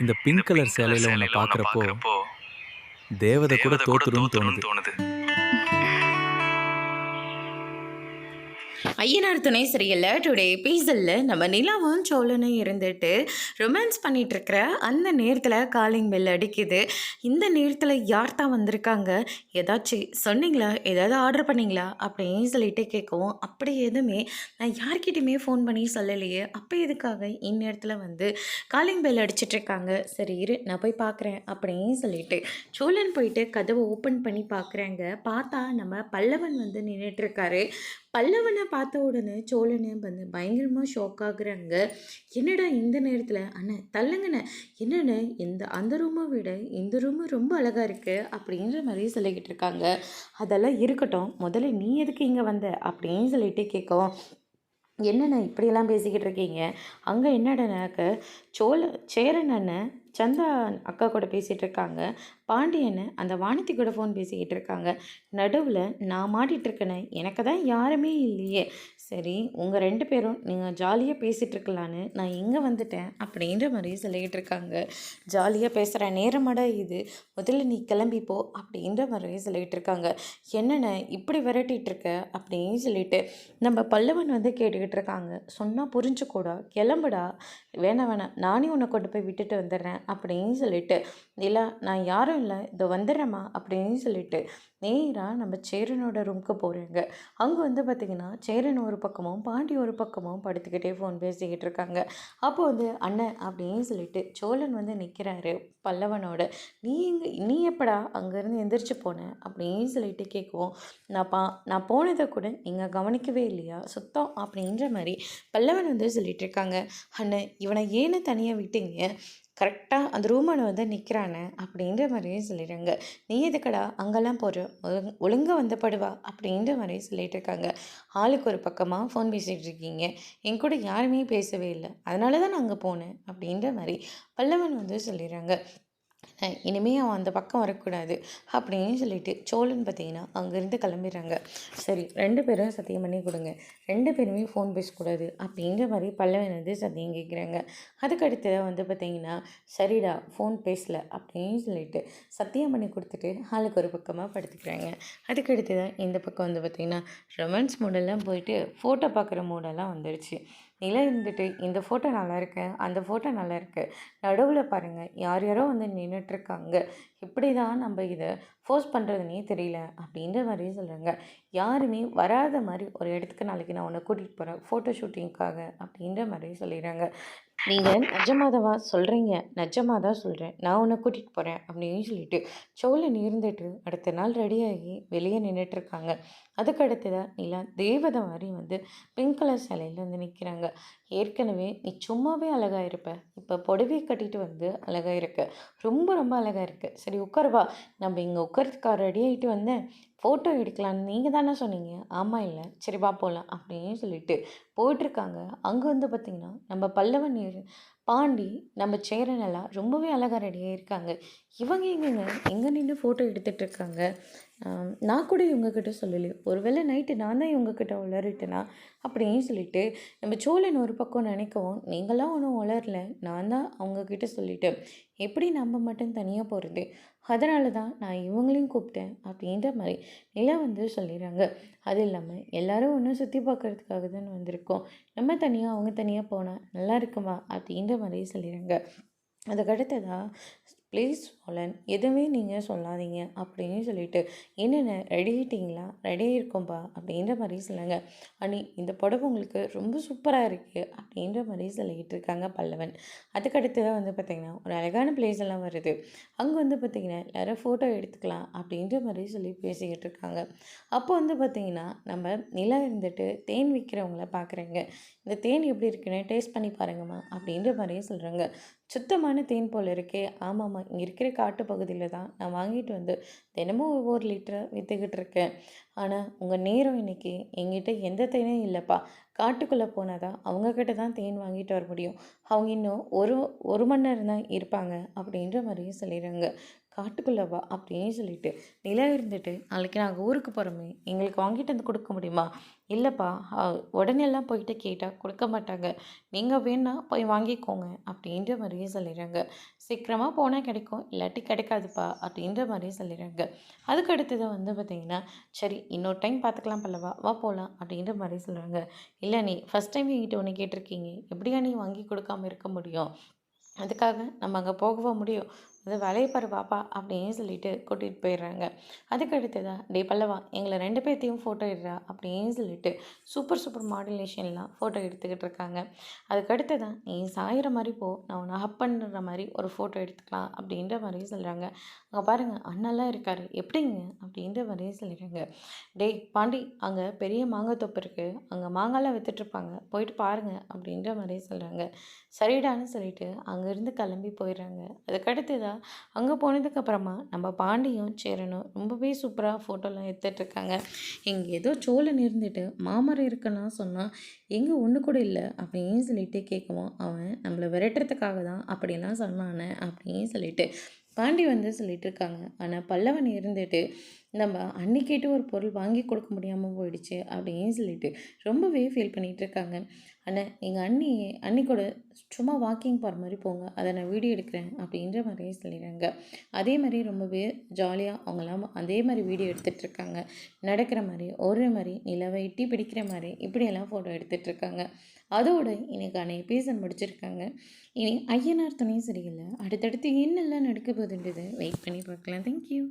இந்த pink colour சேலையில உன்னை பார்க்குறப்போ தேவதை கூட தோத்துருன்னு தோணுது. ஐயனார் துணை சரியில்ல டுடே எபிசோடில் நம்ம நிலாவும் சோழனும் இருந்துட்டு ரொமான்ஸ் பண்ணிகிட்ருக்கிற அந்த நேரத்தில் காலிங் பெல் அடிக்குது. இந்த நேரத்தில் யார் தான் வந்திருக்காங்க, ஏதாச்சும் சொன்னீங்களா, ஏதாவது ஆர்டர் பண்ணிங்களா அப்படின்னு சொல்லிட்டு கேட்கவும், அப்படி எதுவுமே நான் யார்கிட்டையுமே ஃபோன் பண்ணி சொல்லலையே, அப்போ எதுக்காக இந்நேரத்தில் வந்து காலிங் பெல் அடிச்சிட்ருக்காங்க, சரி இரு நான் போய் பார்க்குறேன் அப்படின்னு சொல்லிட்டு சோழன் போயிட்டு கதவை ஓப்பன் பண்ணி பார்க்குறாங்க. பார்த்தா நம்ம பல்லவன் வந்து நின்றுட்டுருக்காரு. பல்லவனை பார்த்த உடனே சோழனே வந்து பயங்கரமாக ஷாக் ஆகுறாங்க. என்னடா இந்த நேரத்தில் அண்ணே தள்ளுங்கண்ணே, என்னண்ணே இந்த அந்த ரூமை விட இந்த ரூமு ரொம்ப அழகாக இருக்குது அப்படின்ற மாதிரி சொல்லிக்கிட்டு இருக்காங்க. அதெல்லாம் இருக்கட்டும், முதல்ல நீ எதுக்கு இங்கே வந்த அப்படின்னு சொல்லிட்டு கேட்கவும், என்னண்ணே இப்படியெல்லாம் பேசிக்கிட்டு இருக்கீங்க, அங்கே என்னடனாக்க சேரன் அண்ணன் சந்தா அக்கா கூட பேசிகிட்டு இருக்காங்க, பாண்டியனை அந்த வானதி கூட ஃபோன் பேசிக்கிட்டு இருக்காங்க, நடுவில் நான் மாட்டிகிட்ருக்கேனே, எனக்கு தான் யாருமே இல்லையே, சரி உங்கள் 2 பேரும் நீங்கள் ஜாலியாக பேசிகிட்டு இருக்கலான்னு நான் இங்கே வந்துட்டேன் அப்படின்ற மாதிரி சொல்லிக்கிட்டு இருக்காங்க. ஜாலியாக பேசுகிற நேரமாடா இது, முதல்ல நீ கிளம்பிப்போ அப்படின்ற மாதிரி சொல்லிக்கிட்டு இருக்காங்க. என்னென்ன இப்படி விரட்டிகிட்டு இருக்க அப்படின்னு சொல்லிட்டு நம்ம பல்லவன் வந்து கேட்டுக்கிட்டு இருக்காங்க. சொன்னால் புரிஞ்சுக்கூடா, கிளம்புடா, வேணாம் வேணாம் நானே உன்னை கொண்டு போய் விட்டுட்டு வந்துடுறேன் அப்படின்னு சொல்லிட்டு, இல்லை நான் யாரும் இல்லை இதோ வந்துடுறேம்மா அப்படின்னு சொல்லிட்டு நேராக நம்ம சேரனோட ரூமுக்கு போகிறேங்க. அங்கே வந்து பார்த்திங்கன்னா சேரன் ஒரு பக்கமும் பாண்டி ஒரு பக்கமும் படுத்துக்கிட்டே ஃபோன் பேசிக்கிட்டு இருக்காங்க. அப்போ வந்து அண்ணன் அப்படின்னு சொல்லிட்டு சோழன் வந்து நிற்கிறாரு பல்லவனோட. நீ எப்படா அங்கேருந்து எந்திரிச்சு போனேன் அப்படின்னு சொல்லிட்டு கேட்குவோம். நான் போனதை கூட நீங்கள் கவனிக்கவே இல்லையா சுத்தம் அப்படின்ற மாதிரி பல்லவன் வந்து சொல்லிட்டு இருக்காங்க. அண்ணன் இவனை ஏன்னு தனியாக விட்டீங்க, கரெக்டாக அந்த ரூமனை வந்து நிற்கிறானே அப்படின்ற மாதிரியே சொல்லிடுறாங்க. நீ எதுக்கடா அங்கெல்லாம் போகிற, ஒழுங்காக வந்து படுவா அப்படின்ற மாதிரி சொல்லிட்டு இருக்காங்க. ஆளுக்கு ஒரு பக்கமாக ஃபோன் பேசிகிட்டு இருக்கீங்க, என் கூட யாருமே பேசவே இல்லை, அதனால தான் நான் அங்கே போனேன் அப்படின்ற மாதிரி பல்லவன் வந்து சொல்லிடுறாங்க. இனிமேல் அவன் அந்த பக்கம் வரக்கூடாது அப்படின்னு சொல்லிட்டு சோழன் பார்த்தீங்கன்னா அங்கேருந்து கிளம்பிடுறாங்க. சரி 2 பேரும் சத்தியம் பண்ணி கொடுங்க, 2 பேருமே ஃபோன் பேசக்கூடாது அப்படின்ற மாதிரி பல்லவன் வந்து சத்தியம் கேட்குறாங்க. அதுக்கடுத்து வந்து பார்த்தீங்கன்னா சரிடா ஃபோன் பேசலை அப்படின்னு சொல்லிட்டு சத்தியம் பண்ணி கொடுத்துட்டு ஆளுக்கு ஒரு பக்கமாக படுத்துக்கிறாங்க. அதுக்கடுத்து தான் இந்த பக்கம் வந்து பார்த்திங்கன்னா ரொமான்ஸ் மூடெல்லாம் போயிட்டு ஃபோட்டோ பார்க்குற மூடெல்லாம் வந்துடுச்சு. நிலை இருந்துட்டு இந்த ஃபோட்டோ நல்லாயிருக்கு, அந்த ஃபோட்டோ நல்லாயிருக்கு, நடுவில் பாருங்கள் யார் யாரோ வந்து நின்றுட்டுருக்காங்க, இப்படி தான் நம்ம இதை ஃபோர்ஸ் பண்ணுறதுனே தெரியல அப்படின்ற மாதிரி சொல்கிறாங்க. யாருமே வராத மாதிரி ஒரு இடத்துக்கு நாளைக்கு நான் உன்னை கூட்டிகிட்டு போகிறேன் ஃபோட்டோ ஷூட்டிங்க்காக அப்படின்ற மாதிரி சொல்லிடுறாங்க. நீங்கள் நிஜமாதவா சொல்கிறீங்க, நிஜமாக தான் சொல்கிறேன், நான் உன்னை கூட்டிகிட்டு போகிறேன் அப்படின்னு சொல்லிட்டு சோழன் இருந்துட்டு அடுத்த நாள் ரெடியாகி வெளியே நின்றுட்டுருக்காங்க. அதுக்கு அடுத்ததாக நிலா தேவதை மாதிரி வந்து பிங்க் கலர் சேலையில் வந்து நிற்கிறாங்க. ஏற்கனவே நீ சும்மாவே அழகாக இருப்ப, இப்போ புடவை கட்டிட்டு வந்து அழகாக இருக்க, ரொம்ப ரொம்ப அழகாக இருக்குது, சரி உட்காருவா, நம்ம இங்கே உட்காரத்துக்கா ரெடி ஆகிட்டு வந்தேன், ஃபோட்டோ எடுக்கலான்னு நீங்கள் தானே சொன்னீங்க, ஆமாம் இல்லை, சரி வா போகலாம் அப்படின்னு சொல்லிட்டு போயிட்டுருக்காங்க. அங்கே வந்து பார்த்திங்கன்னா நம்ம பல்லவன் பாண்டி நம்ம சேரன் எல்லாம் ரொம்பவே அழகாக ரெடியாக இருக்காங்க. இவங்க எங்கே நின்று ஃபோட்டோ எடுத்துகிட்ருக்காங்க. நான் கூட இவங்கக்கிட்ட சொல்லலையே, ஒருவேளை நைட்டு நான் தான் இவங்கக்கிட்ட உளறிட்டேனா அப்படின்னு சொல்லிட்டு நம்ம சோழன் ஒரு பக்கம் நினைக்கவும், நீங்களாம் ஒன்றும் உளரல, நான் தான் அவங்கக்கிட்ட சொல்லிட்டேன், எப்படி நம்ம மட்டும் தனியாக போகிறது, அதனால தான் நான் இவங்களையும் கூப்பிட்டேன் அப்படின்ற மாதிரி நிலா வந்து சொல்லிடுறாங்க. அது இல்லாமல் எல்லோரும் ஒன்றும் சுற்றி பார்க்குறதுக்காக தான் வந்திருக்கோம், நம்ம தனியாக அவங்க தனியாக போனால் நல்லா இருக்குமா அப்படின்ற மாதிரி சொல்லிடுறாங்க. அதுக்கடுத்ததாக ப்ளீஸ் சோழன் எதுவுமே நீங்கள் சொல்லாதீங்க அப்படின்னு சொல்லிட்டு, என்னென்ன ரெடி ஆகிட்டிங்களா, ரெடி ஆகிருக்கோம்பா அப்படின்ற மாதிரி சொல்லுங்க, அண்ணி இந்த புடவை உங்களுக்கு ரொம்ப சூப்பராக இருக்குது அப்படின்ற மாதிரி சொல்லிக்கிட்டு இருக்காங்க பல்லவன். அதுக்கடுத்து தான் வந்து பார்த்திங்கன்னா ஒரு அழகான பிளேஸ் எல்லாம் வருது. அங்கே வந்து பார்த்திங்கன்னா எல்லாரும் ஃபோட்டோ எடுத்துக்கலாம் அப்படின்ற மாதிரி சொல்லி பேசிக்கிட்டு இருக்காங்க. அப்போ வந்து பார்த்திங்கன்னா நம்ம நிலா இருந்துட்டு தேன் விற்கிறவங்கள பார்க்குறேங்க. இந்த தேன் எப்படி இருக்குன்னு டேஸ்ட் பண்ணி பாருங்கம்மா அப்படின்ற மாதிரியே சொல்கிறாங்க. சுத்தமான தேன் போல் இருக்கே, ஆமாம்மா இங்கே இருக்கிற காட்டு பகுதியில் தான் நான் வாங்கிட்டு வந்து தினமும் ஒவ்வொரு லிட்டரை விற்றுக்கிட்டு இருக்கேன். ஆனால் உங்கள் நேரம் இன்றைக்கி எங்கிட்ட எந்த தேனும் இல்லைப்பா, காட்டுக்குள்ளே போனால் தான் அவங்கக்கிட்ட தான் தேன் வாங்கிட்டு வர முடியும், அவங்க இன்னும் ஒரு மணி நேரம் தான் இருப்பாங்க அப்படின்ற மாதிரியும் சொல்லிடுறாங்க. காட்டுக்குள்ளே வா அப்படின்னு சொல்லிட்டு நிலா இருந்துட்டு, நாளைக்கு நாங்கள் ஊருக்கு போகிறோமே, எங்களுக்கு வாங்கிட்டு வந்து கொடுக்க முடியுமா, இல்லைப்பா, உடனேலாம் போயிட்டு கேட்டால் கொடுக்க மாட்டாங்க. நீங்கள் வேணா போய் வாங்கிக்கோங்க அப்படின்ற மாதிரியே சொல்லிடுறாங்க. சீக்கிரமாக போனால் கிடைக்கும், இல்லாட்டி கிடைக்காதுப்பா அப்படின்ற மாதிரி சொல்லிடுறாங்க. அதுக்கு அடுத்தது வந்து பார்த்தீங்கன்னா, சரி இன்னொரு டைம் பார்த்துக்கலாம் பல்லவா, வா போகலாம் அப்படின்ற மாதிரி சொல்கிறாங்க. இல்லை நீ ஃபஸ்ட் டைம் என்கிட்ட ஒன்று கேட்டிருக்கீங்க, எப்படியா நீ வாங்கி கொடுக்காம இருக்க முடியும்? அதுக்காக நம்ம அங்கே போகவா முடியும்? அது வேலைய பாரு பாப்பா அப்படின்னு சொல்லிட்டு கூட்டிகிட்டு போயிடுறாங்க. அதுக்கு அடுத்ததா, டேய் பல்லவா எங்களை 2 பேத்தையும் ஃபோட்டோ எடுறா அப்படின்னு சொல்லிட்டு சூப்பர் சூப்பர் மாடுலேஷன்லாம் ஃபோட்டோ எடுத்துக்கிட்டு இருக்காங்க. அதுக்கு அடுத்ததா, நீ சாயிற மாதிரி போ, நான் உன்னை ஹக் பண்ணுற மாதிரி ஒரு ஃபோட்டோ எடுத்துக்கலாம் அப்படின்ற மாதிரி சொல்கிறாங்க. அங்கே பாருங்கள் அண்ணாலாம் இருக்காரு, எப்படிங்க அப்படின்ற மாதிரி சொல்லிடுறாங்க. டேய் பாண்டி, அங்கே பெரிய மாங்காய் தோப்பு இருக்குது, அங்கே மாங்காய்லாம் வித்துட்ருப்பாங்க, போயிட்டு பாருங்க அப்படின்ற மாதிரி சொல்கிறாங்க. சரிடான்னு சொல்லிட்டு அங்கேருந்து கிளம்பி போயிடுறாங்க. அதுக்கடுத்ததா அங்கே போனதுக்கப்புறமா நம்ம பாண்டியும் சேரனும் ரொம்பவே சூப்பராக ஃபோட்டோலாம் எடுத்துகிட்ருக்காங்க. இங்கே ஏதோ சோழன் இருந்துட்டு மாமரம் இருக்குன்னா சொன்னால் எங்கே ஒன்று கூட இல்லை அப்படின்னு சொல்லிட்டு கேட்கவும், அவன் நம்மளை விரட்டுறதுக்காக தான் அப்படிலாம் சொன்னானே அப்படின்னு சொல்லிட்டு பாண்டி வந்து சொல்லிட்டு இருக்காங்க. ஆனால் பல்லவன் இருந்துட்டு நம்ம அன்னிக்கேட்டு ஒரு பொருள் வாங்கி கொடுக்க முடியாமல் போயிடுச்சு அப்படின்னு சொல்லிட்டு ரொம்பவே ஃபீல் பண்ணிகிட்டு இருக்காங்க. ஆனால் எங்கள் அண்ணி கூட சும்மா வாக்கிங் போகிற மாதிரி போங்க, அதை நான் வீடியோ எடுக்கிறேன் அப்படின்ற மாதிரியே சொல்லிடுறாங்க. அதே மாதிரி ரொம்பவே ஜாலியாக அவங்களாம் அதே மாதிரி வீடியோ எடுத்துகிட்ருக்காங்க. நடக்கிற மாதிரி, ஓடுற மாதிரி, நிலவை எட்டி பிடிக்கிற மாதிரி இப்படியெல்லாம் ஃபோட்டோ எடுத்துகிட்ருக்காங்க. அதோடு இன்னைக்கான எபிசோட் முடிச்சிருக்காங்க. இனி ஐயனார் துணை சரியில்லை, அடுத்தடுத்து என்னெல்லாம் நடக்க போகுதுன்றது வெயிட் பண்ணி பார்க்கலாம். தேங்க்யூ.